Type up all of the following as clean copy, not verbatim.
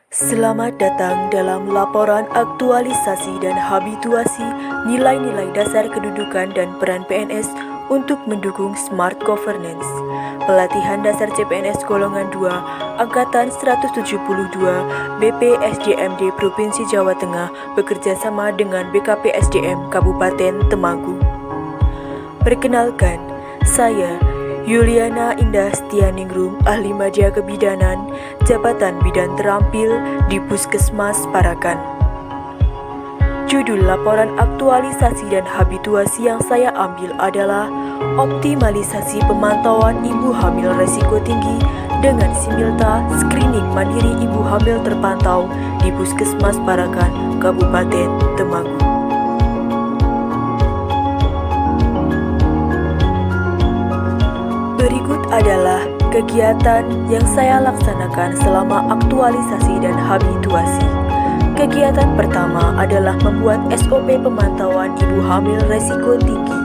Selamat datang dalam laporan aktualisasi dan habituasi nilai-nilai dasar kedudukan dan peran PNS untuk mendukung Smart Governance. Pelatihan dasar CPNS golongan 2 Angkatan 172 BPSDMD Provinsi Jawa Tengah bekerja sama dengan BKPSDM Kabupaten Temanggung. Perkenalkan, saya Yuliana Indah Setianingrum, Ahli Media Kebidanan, Jabatan Bidan Terampil di Puskesmas Parakan. Judul laporan aktualisasi dan habituasi yang saya ambil adalah optimalisasi pemantauan ibu hamil resiko tinggi dengan simultan screening mandiri ibu hamil terpantau di Puskesmas Parakan, Kabupaten Temanggung. Berikut adalah kegiatan yang saya laksanakan selama aktualisasi dan habituasi. Kegiatan pertama adalah membuat SOP pemantauan ibu hamil resiko tinggi.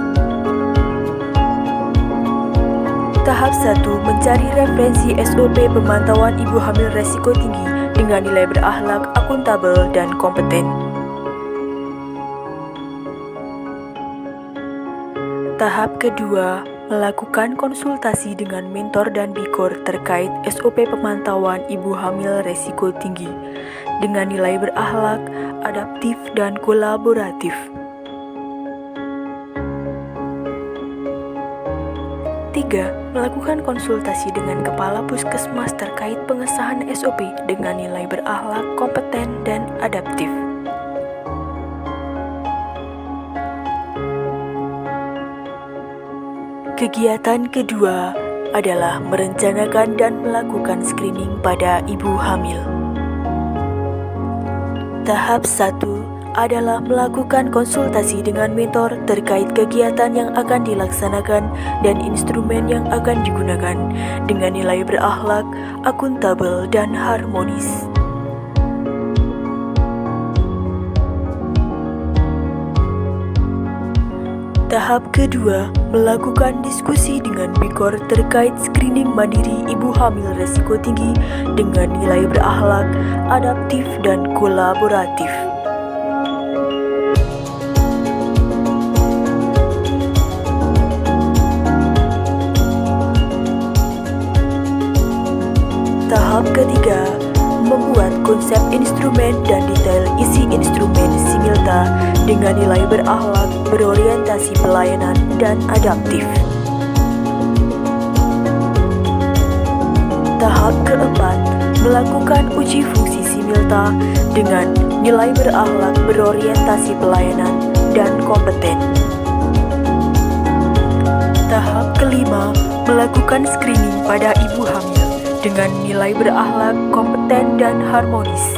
Tahap 1, mencari referensi SOP pemantauan ibu hamil resiko tinggi dengan nilai berakhlak, akuntabel, dan kompeten. Tahap kedua, melakukan konsultasi dengan mentor dan bikor terkait SOP pemantauan ibu hamil resiko tinggi dengan nilai berakhlak, adaptif, dan kolaboratif. 3. Melakukan konsultasi dengan kepala puskesmas terkait pengesahan SOP dengan nilai berakhlak, kompeten, dan adaptif. Kegiatan kedua adalah merencanakan dan melakukan screening pada ibu hamil. Tahap 1 adalah melakukan konsultasi dengan mentor terkait kegiatan yang akan dilaksanakan dan instrumen yang akan digunakan dengan nilai berakhlak, akuntabel, dan harmonis. Tahap kedua, melakukan diskusi dengan bikor terkait screening mandiri ibu hamil resiko tinggi dengan nilai berakhlak, adaptif, dan kolaboratif. Tahap ketiga, membuat konsep instrumen dan detail isi instrumen simultan dengan nilai berakhlak, berorientasi pelayanan, dan adaptif. Tahap keempat, melakukan uji fungsi simultan dengan nilai berakhlak, berorientasi pelayanan, dan kompeten. Tahap kelima, melakukan screening pada ibu hamil dengan nilai berakhlak, kompeten, dan harmonis.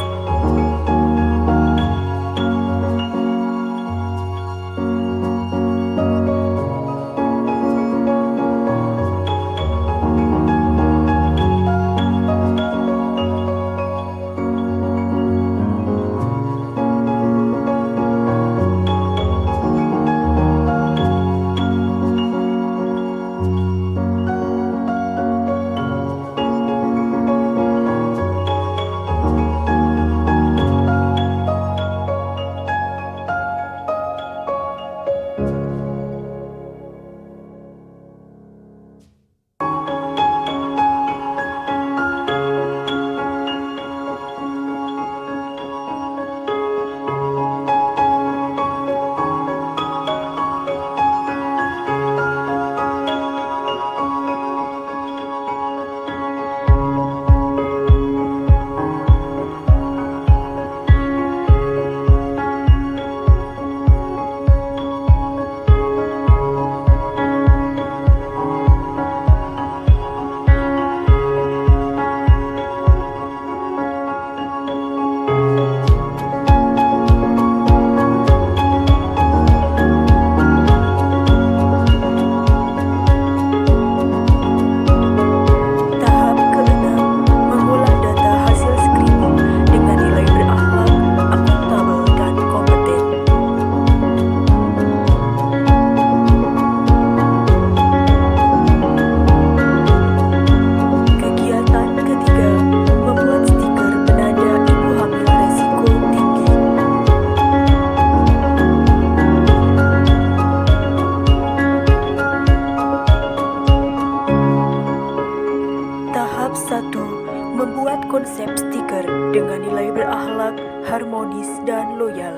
stiker dengan nilai berakhlak, harmonis, dan loyal.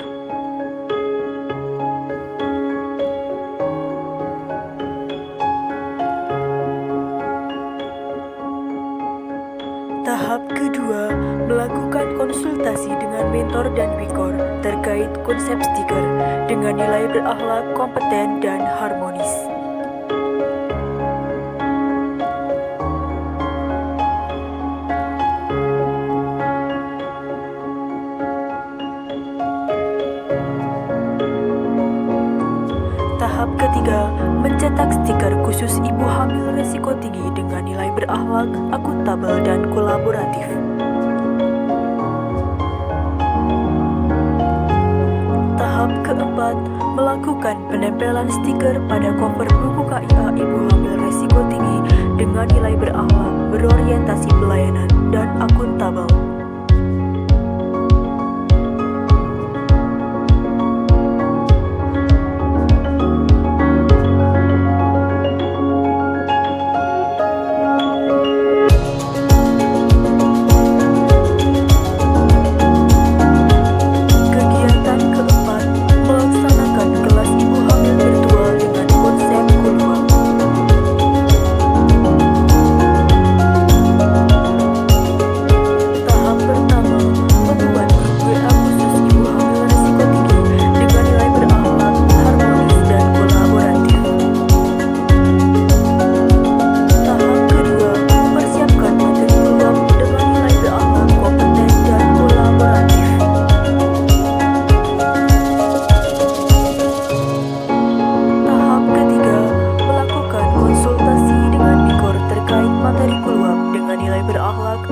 Tahap kedua, melakukan konsultasi dengan mentor dan wikor terkait konsep stiker dengan nilai berakhlak, kompeten, dan harmonis. Tahap ketiga, mencetak stiker khusus ibu hamil resiko tinggi dengan nilai berakhlak, akuntabel, dan kolaboratif. Tahap keempat, melakukan penempelan stiker pada cover buku KIA ibu hamil resiko tinggi dengan nilai berakhlak, berorientasi pelayanan, dan akuntabel.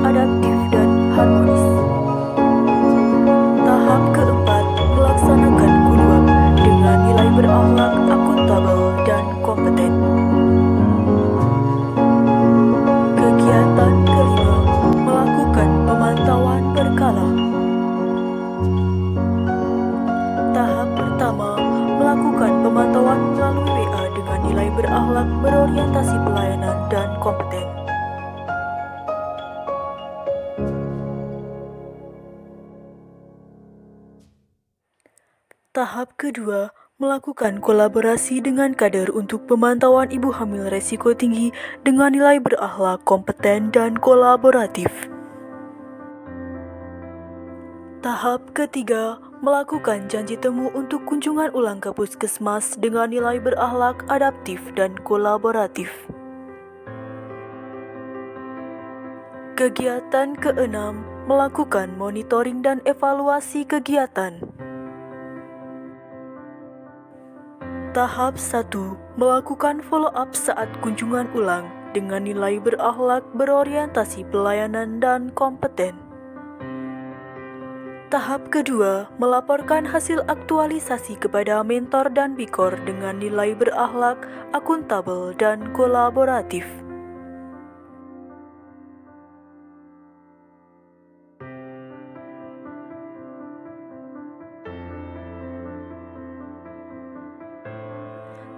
Adaptif dan harmonis. Tahap keempat, melaksanakan kuluak dengan nilai berakhlak, akuntabel, dan kompeten. Kegiatan kelima, melakukan pemantauan berkala. Tahap pertama, melakukan pemantauan melalui WA dengan nilai berakhlak, berorientasi pelayanan, dan kompeten. Tahap kedua, melakukan kolaborasi dengan kader untuk pemantauan ibu hamil resiko tinggi dengan nilai berakhlak, kompeten, dan kolaboratif. Tahap ketiga, melakukan janji temu untuk kunjungan ulang ke puskesmas dengan nilai berakhlak, adaptif, dan kolaboratif. Kegiatan keenam, melakukan monitoring dan evaluasi kegiatan. Tahap 1, melakukan follow-up saat kunjungan ulang dengan nilai berakhlak, berorientasi pelayanan, dan kompeten. Tahap kedua, melaporkan hasil aktualisasi kepada mentor dan wikor dengan nilai berakhlak, akuntabel, dan kolaboratif.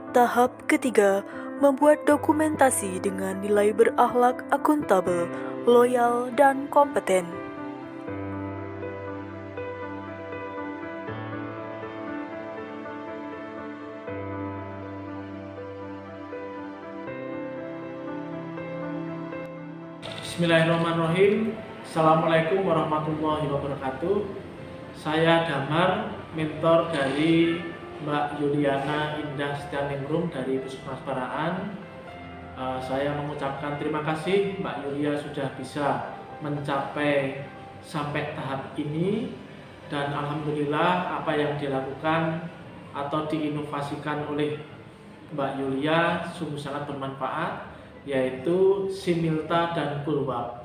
Tahap ketiga, membuat dokumentasi dengan nilai berakhlak, akuntabel, loyal, dan kompeten. Bismillahirrahmanirrahim. Assalamualaikum warahmatullahi wabarakatuh. Saya Damar, mentor dari Mbak Yuliana Indah Setianingrum dari Puskesmas Paraan. Saya mengucapkan terima kasih Mbak Yulia sudah bisa mencapai sampai tahap ini, dan alhamdulillah apa yang dilakukan atau diinovasikan oleh Mbak Yulia sungguh sangat bermanfaat, yaitu Similta dan Kulwap.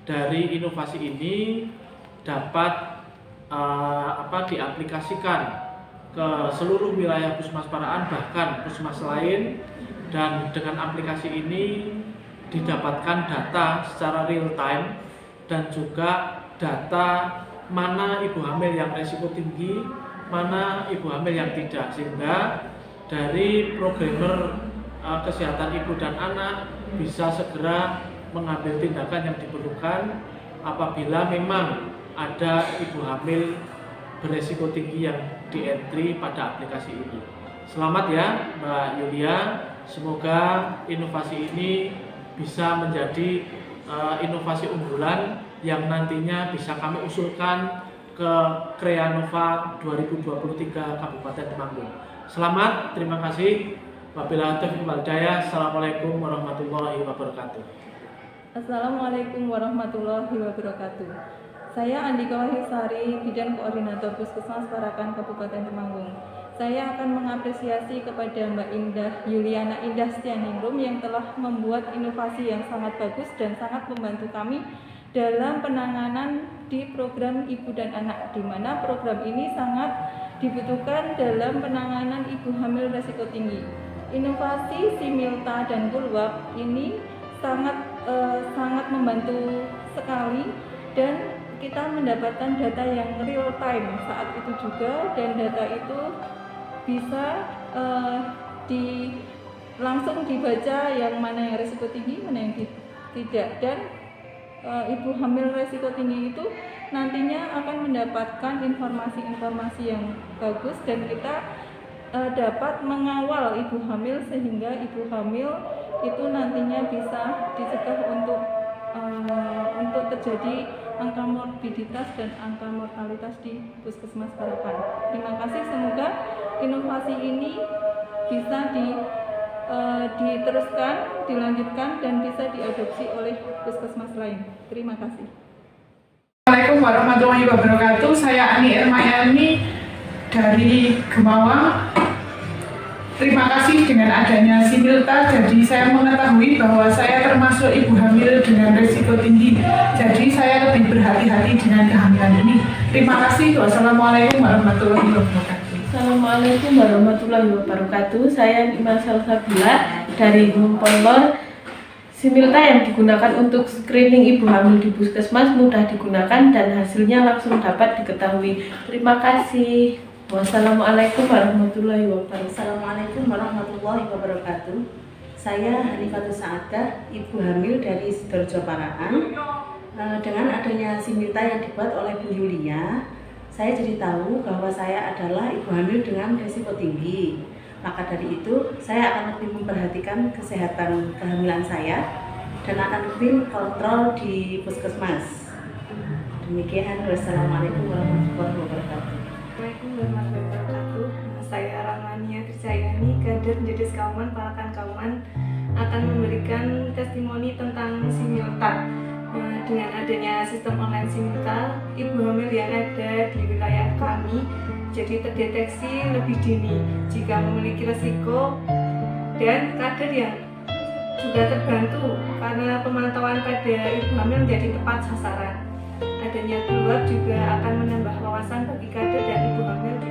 Dari inovasi ini dapat diaplikasikan ke seluruh wilayah Puskesmas Paraan, bahkan puskesmas lain, dan dengan aplikasi ini didapatkan data secara real time dan juga data mana ibu hamil yang resiko tinggi, mana ibu hamil yang tidak, sehingga dari programmer kesehatan ibu dan anak bisa segera mengambil tindakan yang diperlukan apabila memang ada ibu hamil beresiko tinggi yang di-entry pada aplikasi ini. Selamat ya Mbak Yulia, semoga inovasi ini bisa menjadi inovasi unggulan yang nantinya bisa kami usulkan ke Kreanova 2023 Kabupaten Temanggung. Selamat, terima kasih. Wabillahi taufiq wal hidayah. Assalamualaikum warahmatullahi wabarakatuh. Assalamualaikum warahmatullahi wabarakatuh. Saya Andika Wahyusari, Bidang Koordinator Puskesmas Parakan Kabupaten Temanggung. Saya akan mengapresiasi kepada Mbak Indah Yuliana Indah Setianingrum yang telah membuat inovasi yang sangat bagus dan sangat membantu kami dalam penanganan di program Ibu dan Anak, di mana program ini sangat dibutuhkan dalam penanganan ibu hamil resiko tinggi. Inovasi Similta dan Bulwab ini sangat membantu sekali, dan kita mendapatkan data yang real time saat itu juga, dan data itu bisa langsung dibaca yang mana yang resiko tinggi, mana yang tidak, dan ibu hamil resiko tinggi itu nantinya akan mendapatkan informasi-informasi yang bagus, dan kita dapat mengawal ibu hamil sehingga ibu hamil itu nantinya bisa dicegah untuk terjadi angka morbiditas dan angka mortalitas di Puskesmas Parakan. Terima kasih, semoga inovasi ini bisa diteruskan, dilanjutkan, dan bisa diadopsi oleh puskesmas lain. Terima kasih. Assalamualaikum warahmatullahi wabarakatuh. Saya Ani Ermayani dari Gemawang. Terima kasih dengan adanya Similta, jadi saya mengetahui bahwa saya termasuk ibu hamil dengan risiko tinggi. Jadi saya lebih berhati-hati dengan kehamilan ini. Terima kasih. Wassalamualaikum warahmatullahi wabarakatuh. Assalamualaikum warahmatullahi wabarakatuh. Saya Nima Salsabila dari Gunung Ponlor. Similta yang digunakan untuk screening ibu hamil di puskesmas mudah digunakan dan hasilnya langsung dapat diketahui. Terima kasih. Wassalamualaikum warahmatullahi wabarakatuh. Assalamualaikum warahmatullahi wabarakatuh. Saya Hanifatus Saadah, ibu hamil dari Sidoarjo Parakan. Dengan adanya Similta yang dibuat oleh Bu Yulia, saya jadi tahu bahwa saya adalah ibu hamil dengan risiko tinggi. Maka dari itu, saya akan lebih memperhatikan kesehatan kehamilan saya dan akan rutin kontrol di puskesmas. Demikian, wassalamualaikum warahmatullahi wabarakatuh. Assalamualaikum warahmatullahi wabarakatuh. Saya Ramania Trijayani, kader Jedes Kauman Parakan Kauman, akan memberikan testimoni tentang Similta. Dengan adanya sistem online Similta, ibu hamil yang ada di wilayah kami jadi terdeteksi lebih dini jika memiliki resiko, dan kader yang juga terbantu karena pemantauan pada ibu hamil menjadi tepat sasaran. Adanya Bulwab juga akan menambah wawasan bagi kader dan ibu hamil di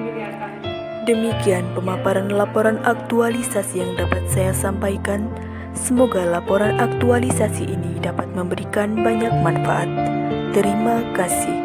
wilayah kami. Demikian pemaparan laporan aktualisasi yang dapat saya sampaikan. Semoga laporan aktualisasi ini dapat memberikan banyak manfaat. Terima kasih.